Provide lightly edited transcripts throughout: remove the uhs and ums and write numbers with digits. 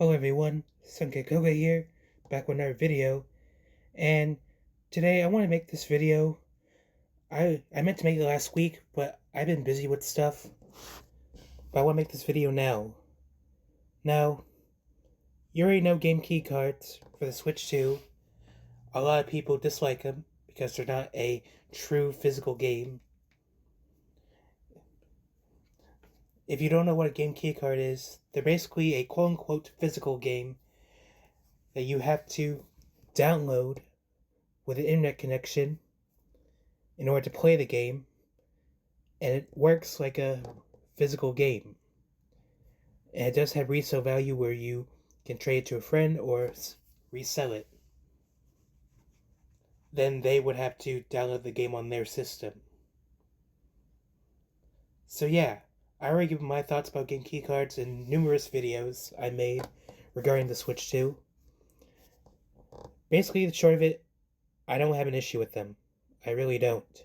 Hello everyone, Sunkekoga here, back with another video, and today I want to make this video. I meant to make it last week, but I've been busy with stuff, but I want to make this video now. Now, you already know game key cards for the Switch 2. A lot of people dislike them because they're not a true physical game. If you don't know what a game key card is, they're basically a quote-unquote physical game that you have to download with an internet connection in order to play the game, and it works like a physical game. And it does have resale value where you can trade it to a friend or resell it. Then they would have to download the game on their system. So yeah, I already given my thoughts about game keycards in numerous videos I made regarding the Switch 2. Basically, the short of it, I don't have an issue with them. I really don't.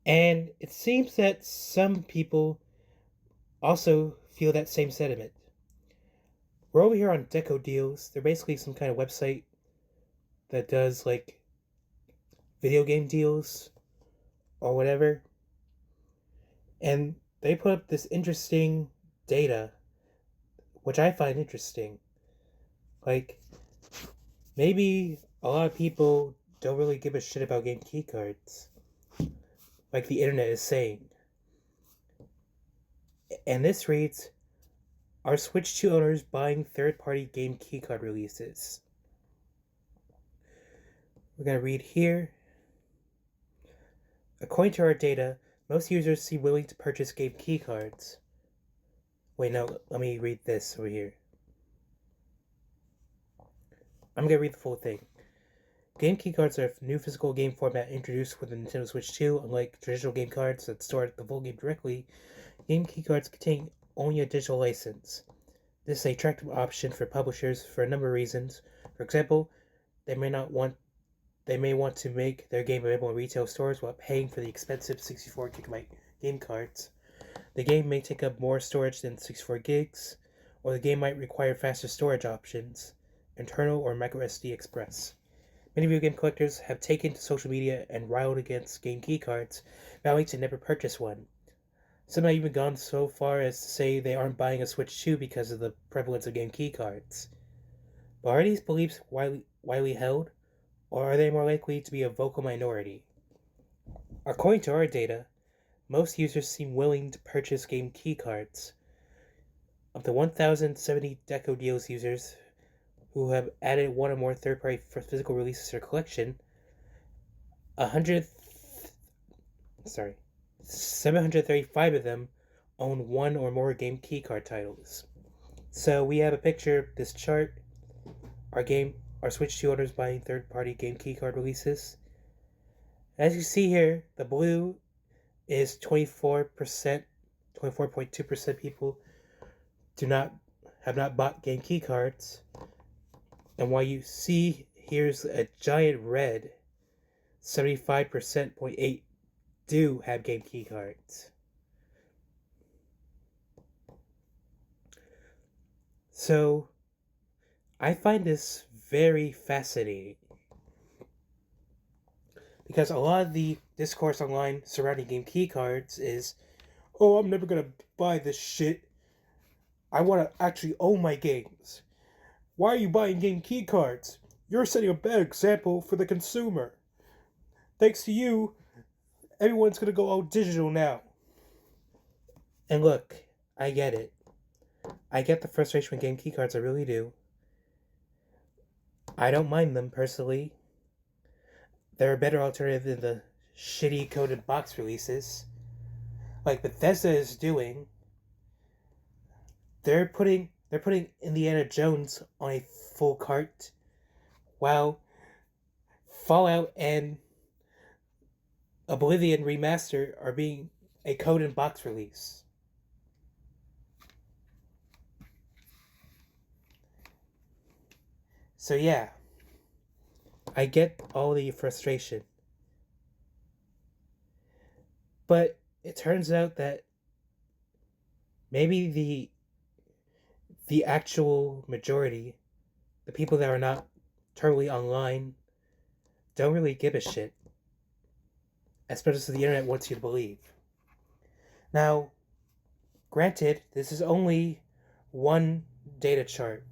And it seems that some people also feel that same sentiment. We're over here on Deco Deals. They're basically some kind of website that does like video game deals or whatever. And they put up this interesting data, which I find interesting. Like, maybe a lot of people don't really give a shit about game keycards, like the internet is saying. And this reads, are Switch 2 owners buying third-party game keycard releases? We're going to read here. According to our data, most users seem willing to purchase game keycards. Wait, no, let me read this over here. I'm going to read the full thing. Game keycards are a new physical game format introduced with the Nintendo Switch 2. Unlike traditional game cards that store the full game directly, game keycards contain only a digital license. This is an attractive option for publishers for a number of reasons. For example, they may want to make their game available in retail stores while paying for the expensive 64GB game cards. The game may take up more storage than 64 gigs, or the game might require faster storage options, internal or micro SD express. Many video game collectors have taken to social media and riled against game keycards, vowing to never purchase one. Some have even gone so far as to say they aren't buying a Switch 2 because of the prevalence of game keycards. But are these beliefs widely held, or are they more likely to be a vocal minority? According to our data, most users seem willing to purchase game keycards. Of the 1,070 Deco Deals users who have added one or more third-party physical releases to their collection, 735 of them own one or more game keycard titles. So we have a picture of this chart. Our Switch 2 owners buying third-party game keycard releases. As you see here, the blue is 24%, 24.2% people have not bought game keycards. And while you see here's a giant red, 75.8% do have game keycards. So I find this very fascinating, because a lot of the discourse online surrounding game keycards is, oh, I'm never gonna buy this shit. I want to actually own my games. Why are you buying game keycards? You're setting a bad example for the consumer. Thanks to you, everyone's gonna go all digital now. And look, I get it. I get the frustration with game keycards, I really do. I don't mind them, personally. They're a better alternative than the shitty coded box releases like Bethesda is doing. They're putting Indiana Jones on a full cart, while Fallout and Oblivion Remaster are being a code and box release. So yeah, I get all the frustration. But it turns out that maybe the actual majority, the people that are not totally online, don't really give a shit, especially the internet wants you to believe. Now, granted, this is only one data chart.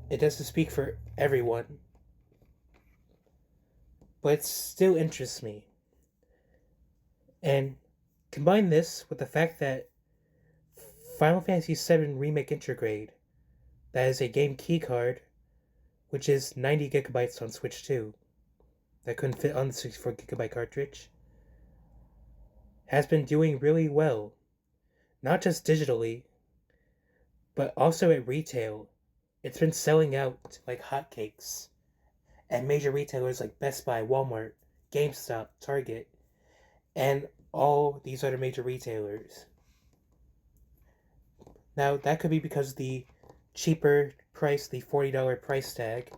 It doesn't speak for everyone, but it still interests me. And combine this with the fact that Final Fantasy VII Remake Intergrade, that is a game keycard, which is 90 gigabytes on Switch 2, that couldn't fit on the 64 gigabyte cartridge, has been doing really well. Not just digitally, but also at retail. It's been selling out like hotcakes at major retailers like Best Buy, Walmart, GameStop, Target, and all these other major retailers. Now, that could be because the cheaper price, the $40 price tag,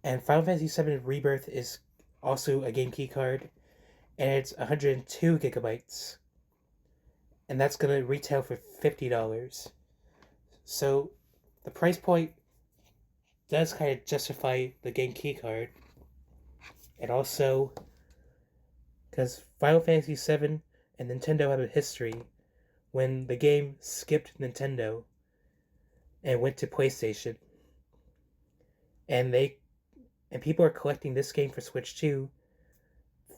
and Final Fantasy VII Rebirth is also a game keycard, and it's 102 gigabytes, and that's going to retail for $50. So, the price point does kind of justify the game keycard, and also because Final Fantasy VII and Nintendo have a history when the game skipped Nintendo and went to PlayStation, and people are collecting this game for Switch 2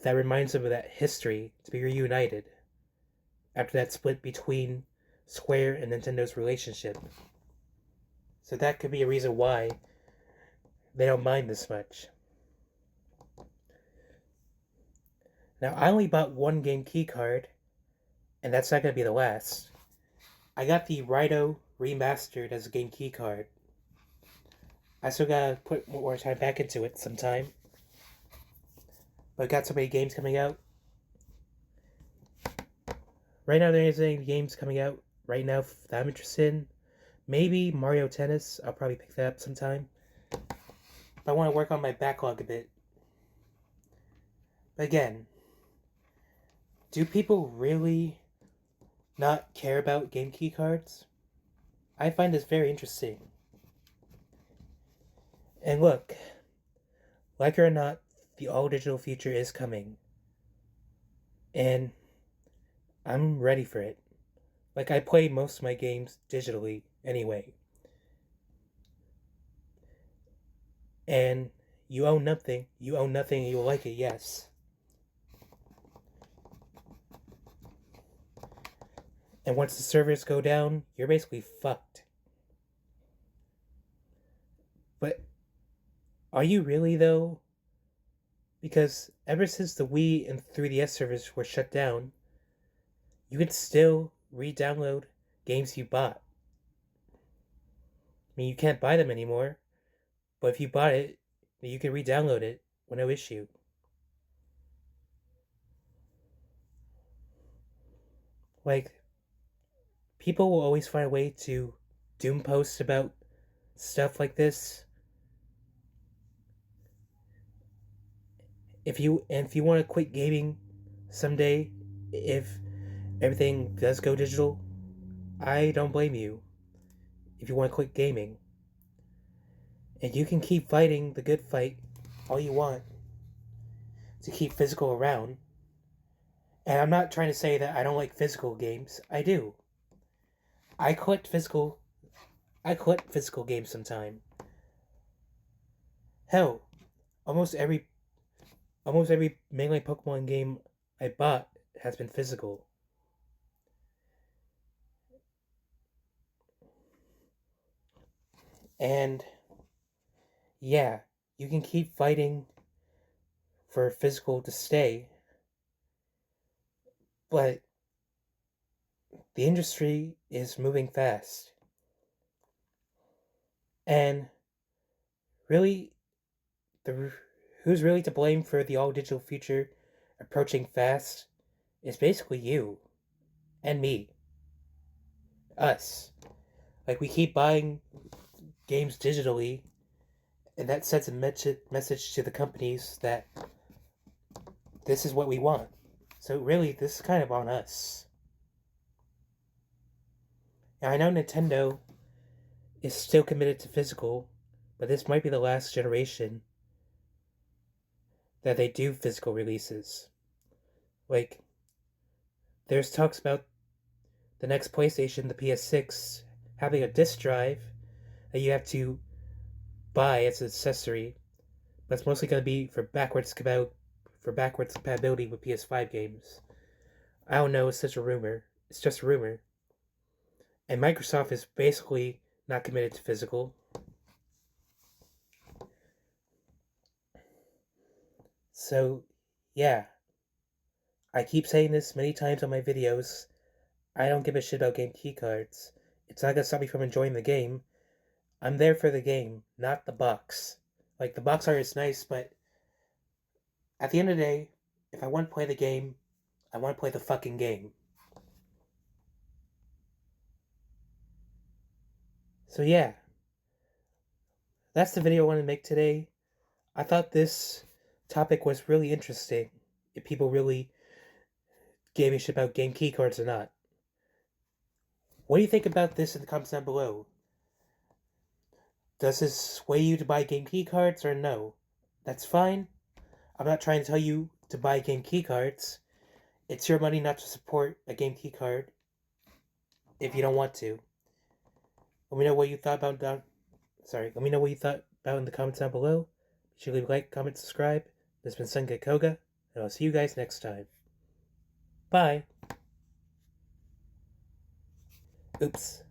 that reminds them of that history to be reunited after that split between Square and Nintendo's relationship. So that could be a reason why they don't mind this much. Now, I only bought one game keycard, and that's not going to be the last. I got the Raito remastered as a game keycard. I still gotta put more time back into it sometime. But I got so many games coming out. Right now there isn't any games coming out right now that I'm interested in. Maybe Mario Tennis. I'll probably pick that up sometime. But I want to work on my backlog a bit. But again, do people really not care about game keycards? I find this very interesting. And look, like it or not, the all-digital future is coming. And I'm ready for it. Like, I play most of my games digitally anyway. And you own nothing, and you'll like it, yes. And once the servers go down, you're basically fucked. But are you really, though? Because ever since the Wii and 3DS servers were shut down, you can still re-download games you bought. I mean, you can't buy them anymore, but if you bought it, you can re-download it with no issue. Like, people will always find a way to doom post about stuff like this. If you want to quit gaming someday, if everything does go digital, I don't blame you. If you want to quit gaming, and you can keep fighting the good fight all you want to keep physical around. And I'm not trying to say that I don't like physical games. I do. I collect physical games sometime. Hell, almost every mainline Pokemon game I bought has been physical. And yeah, you can keep fighting for physical to stay, but the industry is moving fast. And really, who's really to blame for the all-digital future approaching fast is basically you and me. Us. Like, we keep buying games digitally, and that sends a message to the companies that this is what we want. So really, this is kind of on us. And I know Nintendo is still committed to physical, but this might be the last generation that they do physical releases. Like, there's talks about the next PlayStation, the PS6, having a disc drive that you have to buy as an accessory, but it's mostly going to be for backwards compatibility with PS5 games. I don't know, it's just a rumor. It's just a rumor. And Microsoft is basically not committed to physical. So, yeah. I keep saying this many times on my videos. I don't give a shit about game keycards. It's not gonna stop me from enjoying the game. I'm there for the game, not the box. Like, the box art is nice, but at the end of the day, if I want to play the game, I want to play the fucking game. So yeah, that's the video I wanted to make today. I thought this topic was really interesting. If people really gave a shit about game keycards or not. What do you think about this in the comments down below? Does this sway you to buy game keycards or no? That's fine. I'm not trying to tell you to buy game keycards. It's your money not to support a game keycard if you don't want to. Let me know what you thought about Let me know what you thought about in the comments down below. Be sure to leave a like, comment, subscribe. This has been Sunga Koga, and I'll see you guys next time. Bye. Oops.